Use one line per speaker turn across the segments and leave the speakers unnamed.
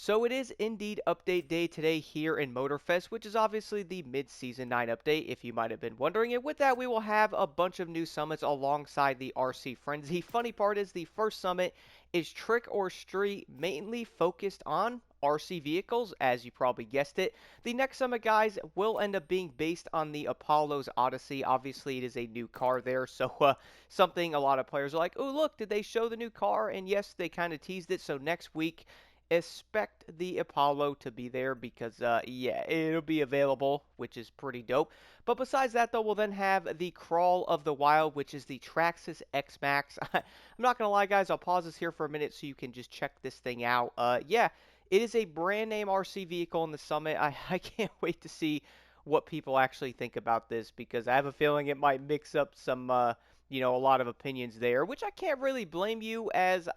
So it is indeed update day today here in Motorfest, which is obviously the mid-season 9 update, if you might have been wondering. And with that, we will have a bunch of new summits alongside the RC Frenzy. Funny part is the first summit is Trick or Street, mainly focused on RC vehicles, as you probably guessed it. The next summit, guys, will end up being based on the Apollo's Odyssey. Obviously, it is a new car there, so something a lot of players are like, oh, look, did they show the new car? And yes, they kind of teased it. So next week, expect the Apollo to be there because, yeah, it'll be available, which is pretty dope. But besides that, though, we'll then have the Crawl of the Wild, which is the Traxxas X Max. I'm not going to lie, guys, I'll pause this here for a minute so you can just check this thing out. Yeah, it is a brand name RC vehicle in the Summit. I can't wait to see what people actually think about this because I have a feeling it might mix up some, a lot of opinions there, which I can't really blame you as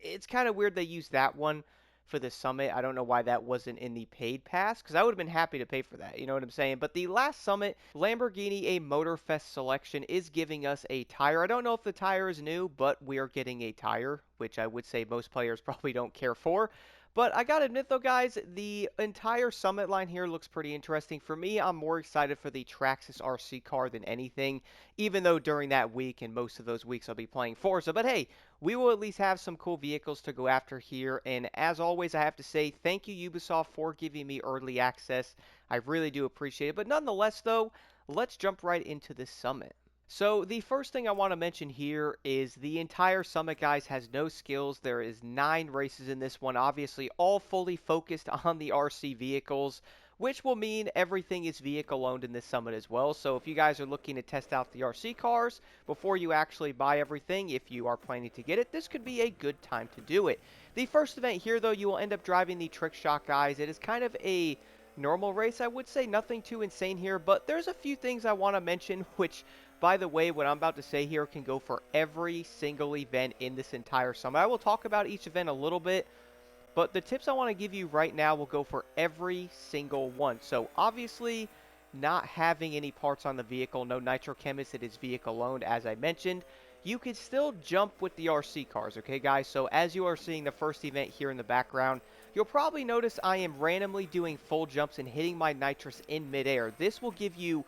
it's kind of weird they used that one for the summit. I don't know why that wasn't in the paid pass because I would have been happy to pay for that. You know what I'm saying? But the last summit, Lamborghini, a Motorfest selection, is giving us a tire. I don't know if the tire is new, but we are getting a tire, which I would say most players probably don't care for. But I gotta admit though, guys, the entire summit line here looks pretty interesting. For me, I'm more excited for the Traxxas RC car than anything, even though during that week and most of those weeks I'll be playing Forza. But hey, we will at least have some cool vehicles to go after here. And as always, I have to say thank you, Ubisoft, for giving me early access. I really do appreciate it. But nonetheless, though, let's jump right into this summit. So the first thing I want to mention here is the entire summit, guys, has no skills. There is 9 races in this one, obviously all fully focused on the RC vehicles, which will mean everything is vehicle owned in this summit as well. So if you guys are looking to test out the RC cars before you actually buy everything, if you are planning to get it, this could be a good time to do it. The first event here, though, you will end up driving the Trick Shot, guys. It is kind of a normal race, I would say. Nothing too insane here, but there's a few things I want to mention, which, by the way, what I'm about to say here can go for every single event in this entire summit. I will talk about each event a little bit, but the tips I want to give you right now will go for every single one. So obviously, not having any parts on the vehicle, no nitro chemist, it is vehicle owned, as I mentioned. You can still jump with the RC cars, okay, guys? So as you are seeing the first event here in the background, you'll probably notice I am randomly doing full jumps and hitting my nitrous in midair. This will give you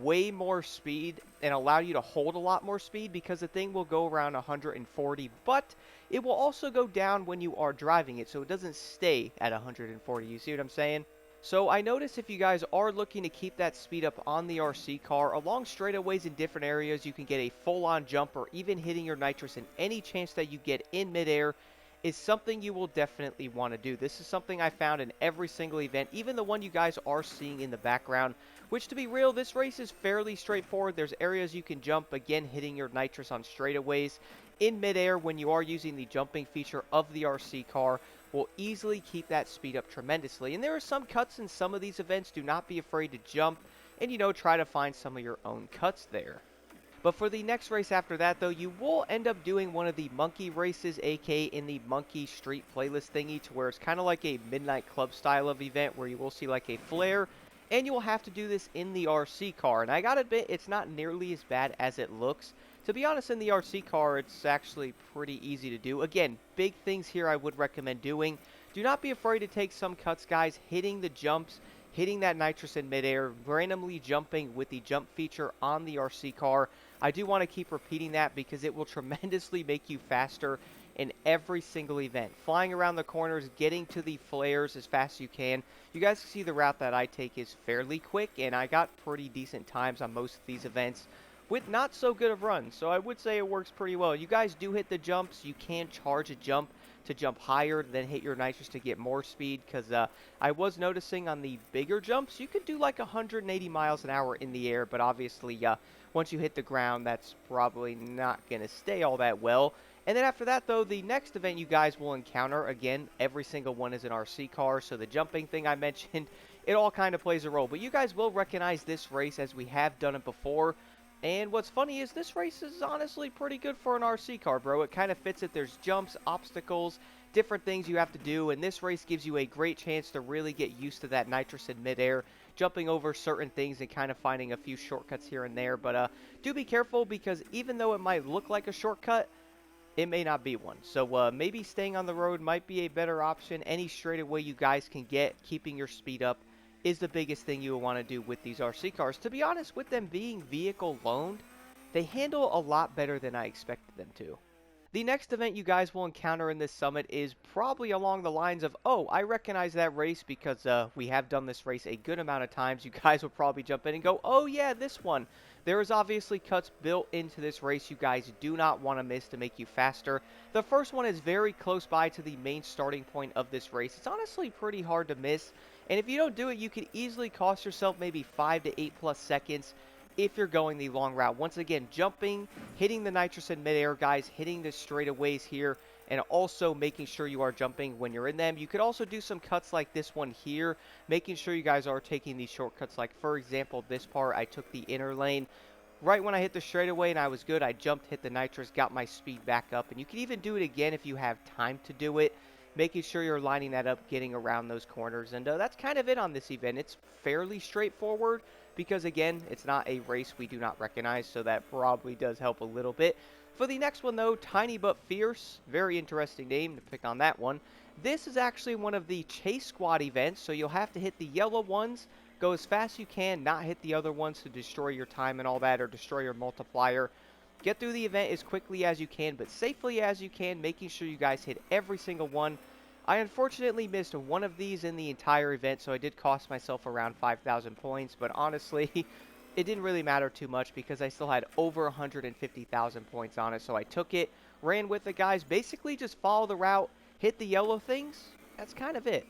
way more speed and allow you to hold a lot more speed because the thing will go around 140, but it will also go down when you are driving it, so it doesn't stay at 140. You see what I'm saying? So I notice if you guys are looking to keep that speed up on the RC car, along straightaways in different areas, you can get a full-on jump or even hitting your nitrous, and any chance that you get in midair is something you will definitely want to do. This is something I found in every single event, even the one you guys are seeing in the background, which, to be real, this race is fairly straightforward. There's areas you can jump, again, hitting your nitrous on straightaways. In midair, when you are using the jumping feature of the RC car, will easily keep that speed up tremendously. And there are some cuts in some of these events. Do not be afraid to jump and, try to find some of your own cuts there. But for the next race after that, though, you will end up doing one of the monkey races, aka in the monkey street playlist thingy, to where it's kind of like a midnight club style of event where you will see like a flare, and you will have to do this in the RC car. And I gotta admit, it's not nearly as bad as it looks. To be honest, in the RC car, it's actually pretty easy to do. Again, big things here I would recommend doing. Do not be afraid to take some cuts, guys, hitting the jumps, hitting that nitrous in midair, randomly jumping with the jump feature on the RC car. I do want to keep repeating that because it will tremendously make you faster in every single event. Flying around the corners, getting to the flares as fast as you can. You guys can see the route that I take is fairly quick, and I got pretty decent times on most of these events with not so good of runs, so I would say it works pretty well. You guys do hit the jumps. You can charge a jump to jump higher, then hit your nitrous to get more speed, because I was noticing on the bigger jumps, you could do like 180 miles an hour in the air, but obviously once you hit the ground, that's probably not going to stay all that well. And then after that, though, the next event you guys will encounter, again, every single one is an RC car, so the jumping thing I mentioned, it all kind of plays a role. But you guys will recognize this race as we have done it before. And what's funny is this race is honestly pretty good for an RC car, bro. It kind of fits it. There's jumps, obstacles, different things you have to do, and this race gives you a great chance to really get used to that nitrous in midair, jumping over certain things and kind of finding a few shortcuts here and there. But do be careful, because even though it might look like a shortcut, it may not be one. So maybe staying on the road might be a better option. Any straightaway you guys can get, keeping your speed up, is the biggest thing you will want to do with these RC cars. To be honest, with them being vehicle loaned, they handle a lot better than I expected them to. The next event you guys will encounter in this summit is probably along the lines of, oh, I recognize that race because we have done this race a good amount of times. You guys will probably jump in and go, oh yeah, this one. There is obviously cuts built into this race you guys do not want to miss to make you faster. The first one is very close by to the main starting point of this race. It's honestly pretty hard to miss, and if you don't do it, you could easily cost yourself maybe 5 to 8 plus seconds if you're going the long route. Once again, jumping, hitting the nitrous in midair, guys, hitting the straightaways here, and also making sure you are jumping when you're in them. You could also do some cuts like this one here, making sure you guys are taking these shortcuts. Like, for example, this part, I took the inner lane. Right when I hit the straightaway and I was good, I jumped, hit the nitrous, got my speed back up. And you can even do it again if you have time to do it, making sure you're lining that up, getting around those corners. And that's kind of it on this event. It's fairly straightforward because, again, it's not a race we do not recognize, so that probably does help a little bit. For the next one, though, Tiny But Fierce, very interesting name to pick on that one. This is actually one of the Chase Squad events, so you'll have to hit the yellow ones, go as fast as you can, not hit the other ones to destroy your time and all that, or destroy your multiplier. Get through the event as quickly as you can, but safely as you can, making sure you guys hit every single one. I unfortunately missed one of these in the entire event, so I did cost myself around 5,000 points, but honestly, it didn't really matter too much because I still had over 150,000 points on it, so I took it, ran with it, guys, basically just follow the route, hit the yellow things. That's kind of it.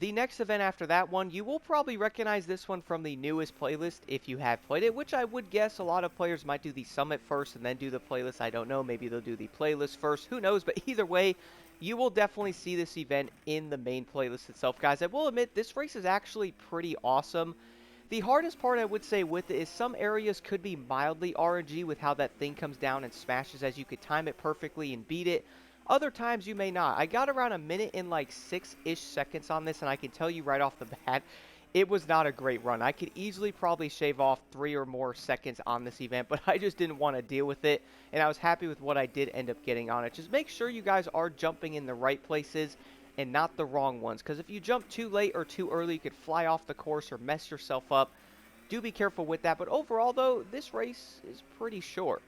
The next event after that one, you will probably recognize this one from the newest playlist if you have played it, which I would guess a lot of players might do the summit first and then do the playlist. I don't know, maybe they'll do the playlist first, who knows, but either way, you will definitely see this event in the main playlist itself, guys. I will admit, this race is actually pretty awesome. The hardest part I would say with it is some areas could be mildly RNG with how that thing comes down and smashes, as you could time it perfectly and beat it. Other times you may not. I got around a minute and like 6-ish seconds on this, and I can tell you right off the bat, it was not a great run. I could easily probably shave off 3 or more seconds on this event, but I just didn't want to deal with it, and I was happy with what I did end up getting on it. Just make sure you guys are jumping in the right places and not the wrong ones, because if you jump too late or too early, you could fly off the course or mess yourself up. Do be careful with that, but overall, though, this race is pretty short.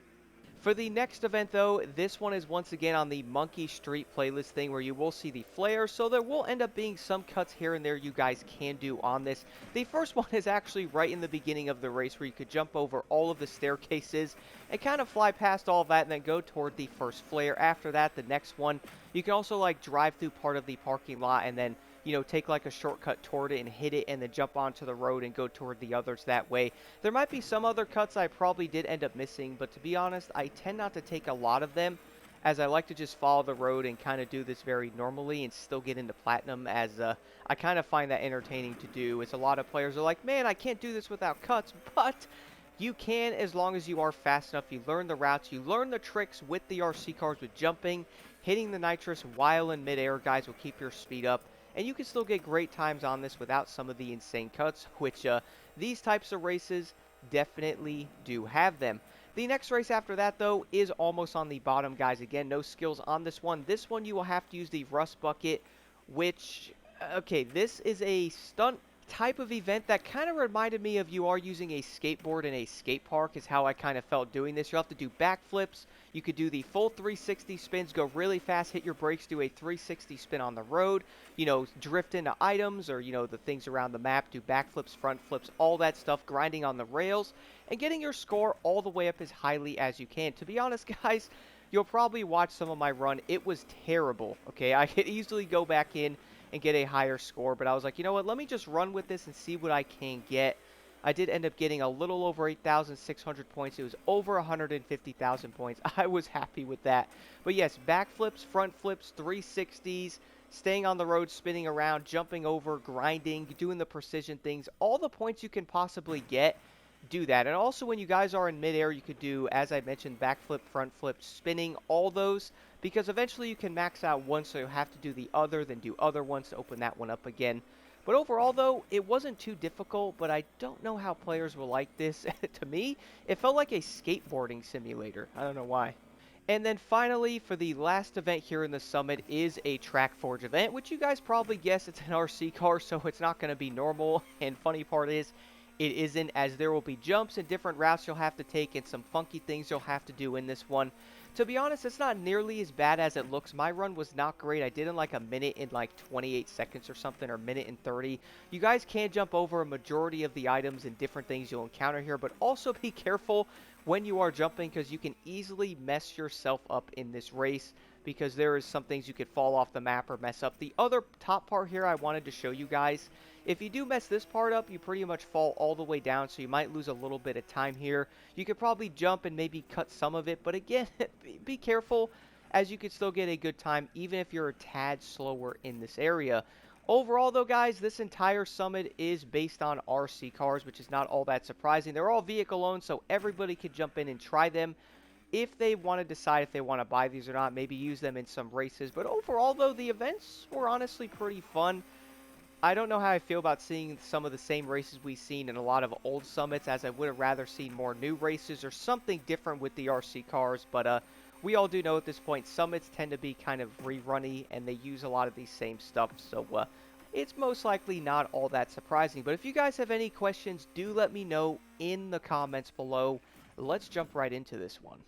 For the next event, though, this one is once again on the Monkey Street playlist thing where you will see the flare, so there will end up being some cuts here and there you guys can do on this. The first one is actually right in the beginning of the race where you could jump over all of the staircases and kind of fly past all of that and then go toward the first flare. After that, the next one, you can also like drive through part of the parking lot and then, you know, take like a shortcut toward it and hit it and then jump onto the road and go toward the others that way. There might be some other cuts I probably did end up missing, but to be honest, I tend not to take a lot of them, as I like to just follow the road and kind of do this very normally and still get into platinum, as I kind of find that entertaining to do. It's a lot of players are like, man, I can't do this without cuts, but you can as long as you are fast enough. You learn the routes, you learn the tricks with the RC cars with jumping, hitting the nitrous while in midair, guys, will keep your speed up. And you can still get great times on this without some of the insane cuts, which these types of races definitely do have them. The next race after that, though, is almost on the bottom, guys. Again, no skills on this one. This one you will have to use the rust bucket, which, okay, this is a stunt type of event that kind of reminded me of you are using a skateboard in a skate park is how I kind of felt doing this. You'll have to do backflips. You could do the full 360 spins, go really fast, hit your brakes, do a 360 spin on the road, you know, drift into items or, you know, the things around the map, do backflips, front flips, all that stuff, grinding on the rails, and getting your score all the way up as highly as you can. To be honest, guys, you'll probably watch some of my run. It was terrible, okay? I could easily go back in and get a higher score, but I was like, you know what, let me just run with this and see what I can get. I did end up getting a little over 8,600 points. It was over 150,000 points. I was happy with that. But yes, backflips, front flips, 360s, staying on the road, spinning around, jumping over, grinding, doing the precision things, all the points you can possibly get, do that. And also when you guys are in midair, you could do, as I mentioned, backflip, front flip, spinning, all those, because eventually you can max out one, so you have to do the other, then do other ones to open that one up again. But overall, though, it wasn't too difficult, but I don't know how players will like this. To me, it felt like a skateboarding simulator. I don't know why. And then finally, for the last event here in the summit is a Track Forge event, which you guys probably guess it's an RC car, so it's not going to be normal. And funny part is, it isn't, as there will be jumps and different routes you'll have to take and some funky things you'll have to do in this one. To be honest, it's not nearly as bad as it looks. My run was not great. I did in like a minute and like 28 seconds or something, or minute and 30. You guys can jump over a majority of the items and different things you'll encounter here, but also be careful when you are jumping, because you can easily mess yourself up in this race, because there is some things you could fall off the map or mess up. The other top part here I wanted to show you guys, if you do mess this part up, you pretty much fall all the way down, so you might lose a little bit of time here. You could probably jump and maybe cut some of it, but again, be careful, as you could still get a good time even if you're a tad slower in this area. Overall, though, guys, this entire summit is based on RC cars, which is not all that surprising. They're all vehicle-owned, so everybody could jump in and try them if they want to decide if they want to buy these or not, maybe use them in some races. But overall, though, the events were honestly pretty fun. I don't know how I feel about seeing some of the same races we've seen in a lot of old summits, as I would have rather seen more new races or something different with the RC cars. But we all do know at this point, summits tend to be kind of rerunny, and they use a lot of these same stuff. So it's most likely not all that surprising. But if you guys have any questions, do let me know in the comments below. Let's jump right into this one.